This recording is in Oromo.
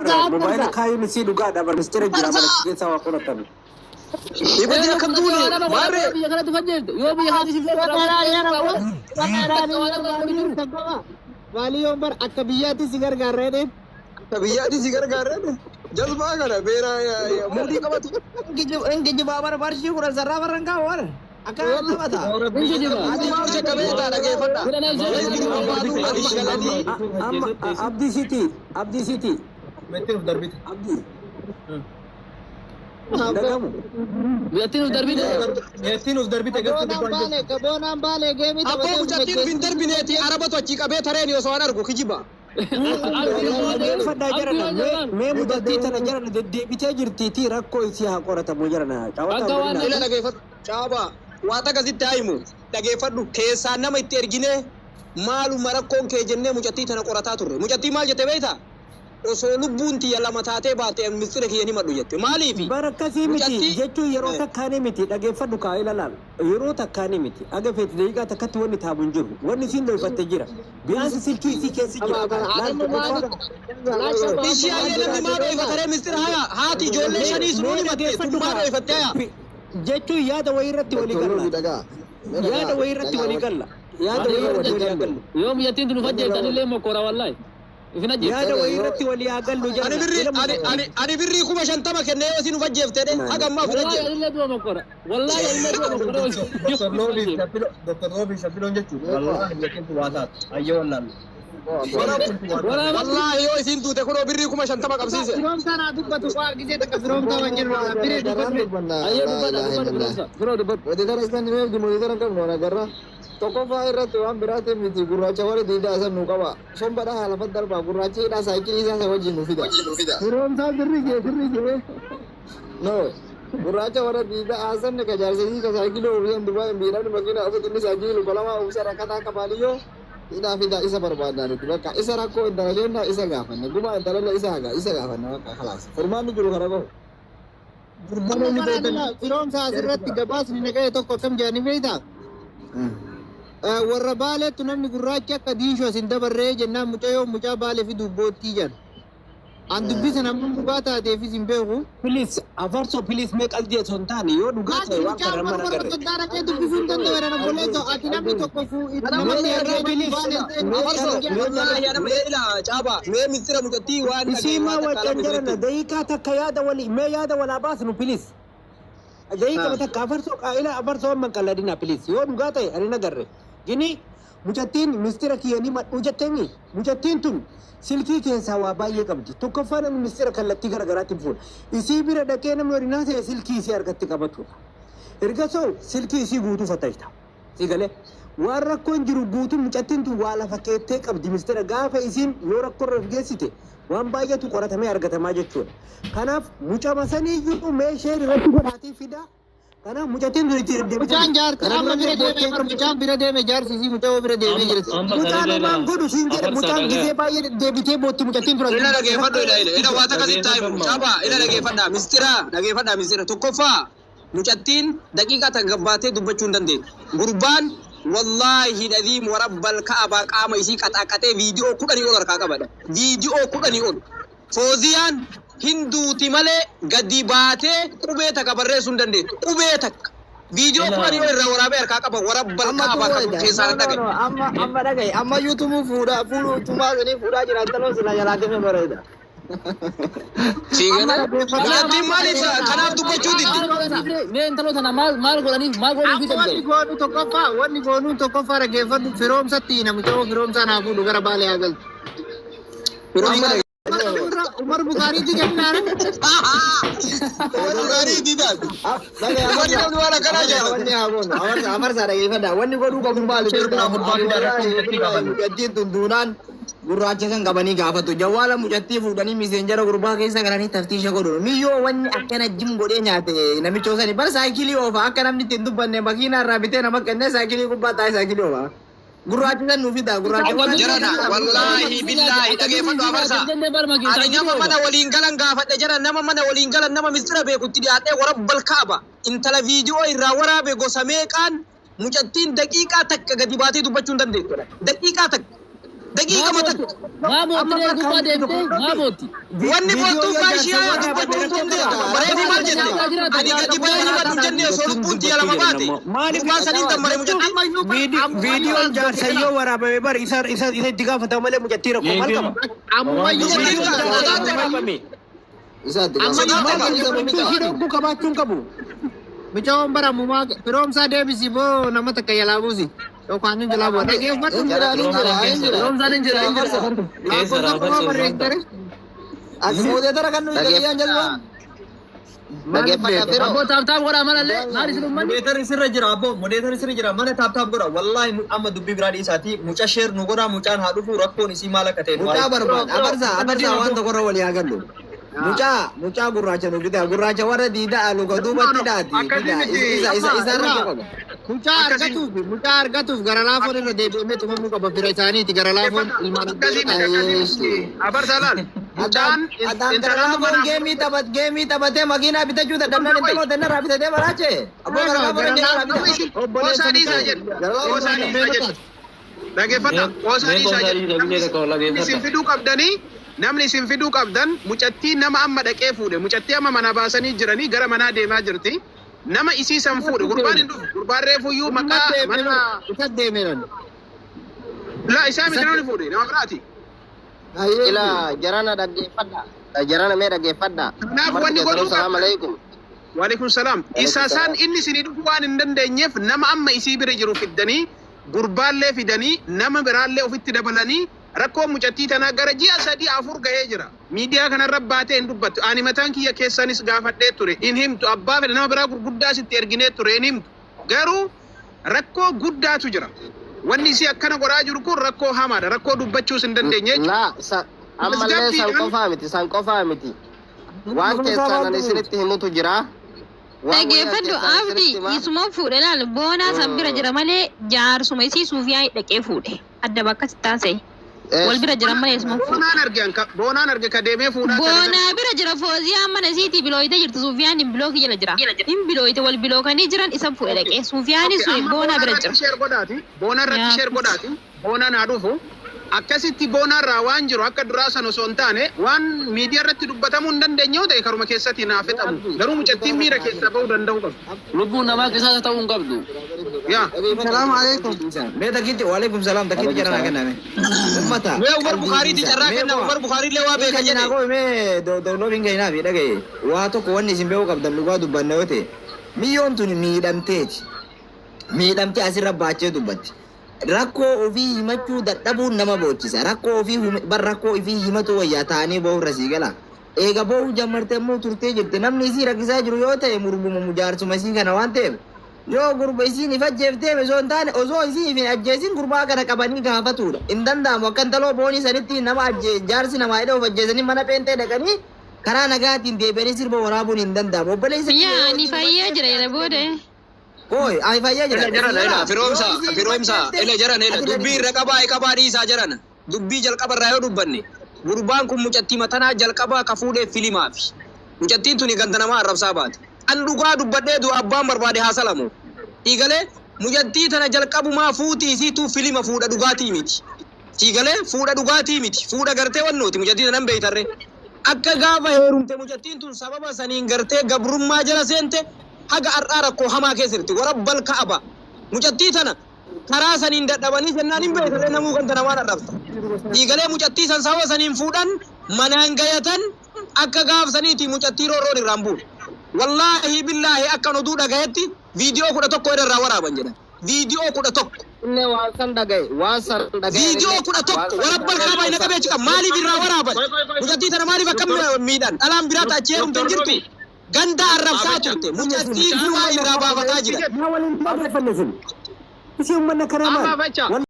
موبايل كاي مسيدو قاعد أبر مستري جرا بس جيسا وأقول تبي يبدي كمدوني ماري يا كده تفجر يوم يا هذه वाली उम्र अकबियाती सिगर कर रहे थे तबियती सिगर कर रहे थे जज्बा करा बेरा या मोदी का बात इनके जवाब वर्षी को जरा वरंगा और अकल ना बता आदि से कबे था लगे फटा عبدي سيتي متين دربي عبدي يتين دربي कबो नाम बाले गेमी अब मुझे तीन دربي ने थी अरब तो अच्छी कबे थरे नहीं सोना रखो खिजिबा मैं मुद्दती तना जरना देबीते jirti rakko isi hakorata mujarna ila dhaggeeffadhu caaba waata gasitti haayimu dhaggeeffadhu keessaan nama itti ergine maaluma rakkoon kee jennee mucattii tana qorataa turre mucattii maal jette beeyta osoo lubbuun tiyya lama taatee baate ministeera kiyya ni madhu jette maaliifi barakasii miti jechuun yeroo takkaanii miti dhaggeeffadhu kaa ilaalaal yeroo takkaanii miti aga feeti daqiiqaa takkatti wanni taabuun jiru wanni siin dhoyfatte jira biyaansi silkii isii keessi jira ishii ayyaanamni maa dhoyfataree ministeera haya haati ijoollee shanii sunuu ni matte tummaa dhoyfatte haya jechuun yaada wayii irratti walii galla yaada wayii irratti walii galla yaada wayii irratti walii galla يوم يتين تفجر تاني ليه مكورة والله yaada wayii irratti walii gallu jira ani birrii kuma shantama kennee yoo isin fajjeeftee haga ammaa fudhajje والله إلا دوا مكورة والله إلا دوا مكورة دكتور روبي شابيلون جتشو والله يمكن تواتات أيوة والله والله yoo isin tuute kunoo birrii kuma shantama qabsiise फिरोम सा ना दुब्बा तो आगे से तक फिरोम सा वंजन वाला फिर أيه دبنا برو دبر وديدار إسلام نمير دي موديدار كم نورا كرا tokkoffaa irratti waan biraatti miti gurraacha warri diidaa san nu qaba sombadha haala darba gurraachiidha saayikilii isaa wajjin nu fida फिरोम सा फिर के no gurraacha warra diidaa hasan ka jaarsanii ka saayikilii ofiisan dubbaa miidhamni makiina ofiitinni saayikilii lubalamaa ofiisa rakkataa qabaaliyyoo ida fida isa barbaadaan itti bakka isa rakkoo intalajenna isa gaafanne guma intalalla isa gaafanne bakka khalaas furmaanni jiru kana go फुर्मानों फिरोम सा सिरत गबास ने कहे तो कसम जानी बेटा warra baaleetu namni gurraachi akka diishoo sin dabarree jennaan mucaa baalee fi dubbootti jan an dubbisa namni dhugaa taateefis hin beeku please afarso please mee qalbii osoo hin taane yoo dhugaa ta'e waan kana mana agarre Darakee dubbisuu hin danda'u jedhan obboleetto ati namni tokko namni caaba mee ministeera mucattii waan isiima wacan jarana daqiiqaa takka yaada walii mee yaada walaa baasnu please daqiiqa takka afarso qaa'ila afarso amman qalladina please yoo dhugaa ta'e ani nagarre gini mucattiin ministeera kiyyanii madhuu jetteenyi mucattiin tun silkii keessaa waa baay'ee qabdi tokkoffaa namni ministeera kallattii garagaraatti fuudha isii bira dhaqee namni horinaa ta'e silkii isii harkatti qabatudha erga soo silkii isii guutuu fatayta sigalee waan rakkoon jiru guutuu mucattiin tun waa lafa keettee qabdi ministeera gaafa isiin yoo rakkoorra geessite waan baay'eetu qoratamee argatamaa jechuudha kanaaf mucama saniiyyuu meeshee irratti godhaatee fida kanaaf mucattiin tun itti mucaan jaarti amma bira deemee bar mucaan bira deemee jaarsisii mucaa bira deemee jirti mucaan waan godhu siin jedhe mucaan gisee baay'ee deebitee bootti mucattiin tura ila dhageeffadhu ila waa takka sitti haayimu caaba ila dhageeffadha ministeera tokkoffaa mucattiin daqiiqaa takka gabbaatee dubbachuu hin dandeettu gurbaan wallahi dhadhiim warabbal ka'abaa qaama isii qaxaaqatee viidiyoo 10 ol harkaa qabadha viidiyoo 10 ol fooziyaan hinduuti malee gadi baatee qubee takka barreessuu hin dandeettu qubee takka viidiyoo 10 ol irraa waraabee harkaa qaba warabbal ka'abaa qabu keessaa dhagaye amma dhagaye amma yuutumuu fuudhaa jiran taloo sila jalaa deemee bareeda Sigana, mucattiin maaliif kanaaf dubbachuu diddi? Mee intalo tana maal godhaniif wanni goonuu tokkoffaa dhageeffadhu firoomsatti namicha firoomsaa naa fuudhu gara baalee haa galtu. Umar Bukaariitti jennaan. Umar Bukaariitti taatu. Wanni namni waan akkanaa jaalatu. Amarsaa dhageeffadha wanni godhuu qabu maali? Mucattiin tunduunaan gurraacha san qabanii gaafatu jawwaala mucattii fuudhanii miseenjara gurbaa keessa galanii taftiisha godhu miyyoo wanni akkana jim godhee nyaate namichoo sani bar saayikilii oofa akka namni ittiin dubbanne makiinaa irraa bitee nama kennee saayikilii gubbaa taa'ee saayikilii oofa gurraachi san nuuf fida gurraachi jarana wallaahi billaahi dhageeffadhu amarsaa ani nama mana waliin galan gaafadhe jara nama mana waliin galan nama mistira beekutti dhiyaatee warabbal kaaba intala viidiyoo irraa waraabe gosa meeqaan mucattiin daqiiqaa takka gadi baatee dubbachuu hin dandeettu daqiiqaa takka دقيقة ما تك ما بوتي ليه دوبا ديمتي ما بوتي واني بوتو فاشيا دبتو تومدي بريدي مال جنة أدي كدي بياني ما تجنة سولو بونتي على مبادئ ما سنين تمري مجتين فيديو جار سيو ورا بيبر إسا دقا فتاو ملي مجتيرو كمال كما amma Isa ku kabachun kabu mucawon bara mu ma firom sa debisi bo nama takka yala busi to kwanin jala bo dage fatu firom sa din jira Aku mau dia tara kan kalian jalan. Abo tap gora malalle mari sidu man Moderator sirra jira abbo moderator sirra jira mana tap gora wallahi amma dubbi biradi isati mucha share nu gora muchan hadufu rakko ni si malakate Mucha barban abarsa wanda gora wali agallo. Mucha gurracha nu kita gurracha wara dida alu ko duba tidati. Isa rakko. mucha argatuuf gara laafoon irra deebi'amee tumamuu qaba fira isaaniiti gara laafoon ilmaan Abarsalan Adaan geemii taphatee makiinaa bitachuu dadhabnaan intaloota inni irraa bitatee baraache. Isin fiduu qabdanii namni isin fiduu qabdan mucattii nama amma dhaqee fuudhe mucattii amma mana baasanii jiranii gara manaa deemaa jirti. Nama isii san fuudhe gurbaan hin dhufu gurbaan reefuyyuu maqaa mana isa deemeeran la isaa miti fuudhe nama biraati. Ila jarana dhaggeeffadha. Jarana mee dhaggeeffadha. Kanaaf wanni godhuu Assalamu alaikum. Waalaikum salaam. Isa san inni isinii dhufu waan hin dandeenyeef nama amma isii bira jiru fiddanii gurbaallee fidanii nama biraallee ofitti dabalanii rakkoo mucattii tanaa gara ji'a 3-4 gahee jira. Miidiyaa kanarra baatee hin dubbattu. Ani mataan kiyya keessanis gaafadhee ture. In himtu abbaa fedha nama biraa gurguddaa sitti erginee ture in himtu. Garuu rakkoo guddaatu jira. Wanni isii akkana godhaa jiru kun rakkoo hamaadha. Rakkoo dubbachuus hin dandeenye. Ammallee san qofaa miti. Waan keessaan ani isinitti himutu jira. Dhaggeeffadhu abdii isuma fuudhe laal boonaa san bira jira malee jaarsuma isii suufiyaa dhaqee fuudhe adda bakka taasise wal bira jira malee isuma fuudhe Boonaan arge ka deemee fuudhaa boonaa bira jira fooziyaa mana isiitii bilooyite jirtu suufiyaan hin bilooki jala jira hin bilooyite wal bilookanii jiran isa fuudhe dhaqee suufiyaanis boonaa bira jira Boonaa irratti sheer godhaati. Boonaan haa dhufu. Akkasitti boonarraa waan jiru akka duraa sana osoo hin taane waan miidiyaa irratti dubbatamuu hin dandeenye yoo ta'e karuma keessatti naaf fixamu. Garuu mucattiin miira keessaa bahuu danda'u qabu. lubbuun namaa keessaa ta'uu hin qabdu. Yaa. Assalamu alaikum. Mee takitti waalaikum salaam takitti jarana kenname. Ummata. Mee Umar Bukhaariiti carraa kenna Umar Bukhaariillee waa beeka jedhe. Koo mee doonoo fingaynaa fi dhagaye waa tokko wanni isin beekuu qabdan dhugaa dubbanna yoo ta'e miyyoon tun miidhamteeti. Miidhamtee asirra baachee dubbatti. Rakkoo ofii himachuu dadhabuun nama boochisa. Rakkoo ofii himatu wayyaa ta'anii ba'uurra sii gala. Eega ba'uu jammartee immoo turtee jirti. Namni isii rakkisaa jiru yoo ta'e murbuma mujaarsuma isii kana waan ta'eef yoo gurba isiin if ajjeeftee osoo hin taane osoo isii if hin ajjeesin gurbaa kana qabanii gaafatudha. Hin danda'amu akka intaloo boonii sanitti nama jaarsi namaa hidha of ajjeesanii mana peentee dhaqanii karaa nagaatiin deebi'anii sirba waraabuun hin danda'amu. Obboleessa yaa ni fayyaa jira jedha booda Koi, ai fayyaa jira. Firoomsa. Ele jaran ele. Dubbii irra qabaa dhiisaa jaran. Dubbii jalqaba irraa yoo dubbanne. Gurbaan kun mucattii matanaa jalqabaa ka fuudhee filimaafi. Mucattiin tuni ganda namaa arrabsaa baate. An dhugaa dubbadhee du'a abbaan barbaade haa salamu. Dhiigalee mucattii tana jalqabumaa fuutii isiituu filima fuudha dhugaatii miti. Dhiigalee fuudha dhugaatii miti. Fuudha gartee wannooti mucattii tanan beeytarre. Akka gaafa heerumte mucattiin tun sababa saniin gartee gabrummaa jala seente. Haga ar'aa rakkoo hamaa keessatti warabbal ka'aba mucattii tana karaa saniin dadhabanii jennaan hin beekne namuu kan tana waan arrabta dhiigalee mucattii san sababa saniin fuudhan manaan gayatan akka gaafsaniiti mucattii roorroon irraan buune wallaahi billaahi akkan oduu dhagayetti viidiyoo 11 irraa waraaban jedhan viidiyoo 11 Inne waan san dhagaye viidiyoo 11 warabbal ka'aba ina qabeechi kan maaliif irraa waraaban mucattii tana maaliif akka miidhan dhalaan biraa ta'achee heerumte hin jirtu Ganda arrabsaa turte mucattiin fuula irraa baafataa jira. Maa waliin taa'ee fannisin. Isi uummanni kana maal?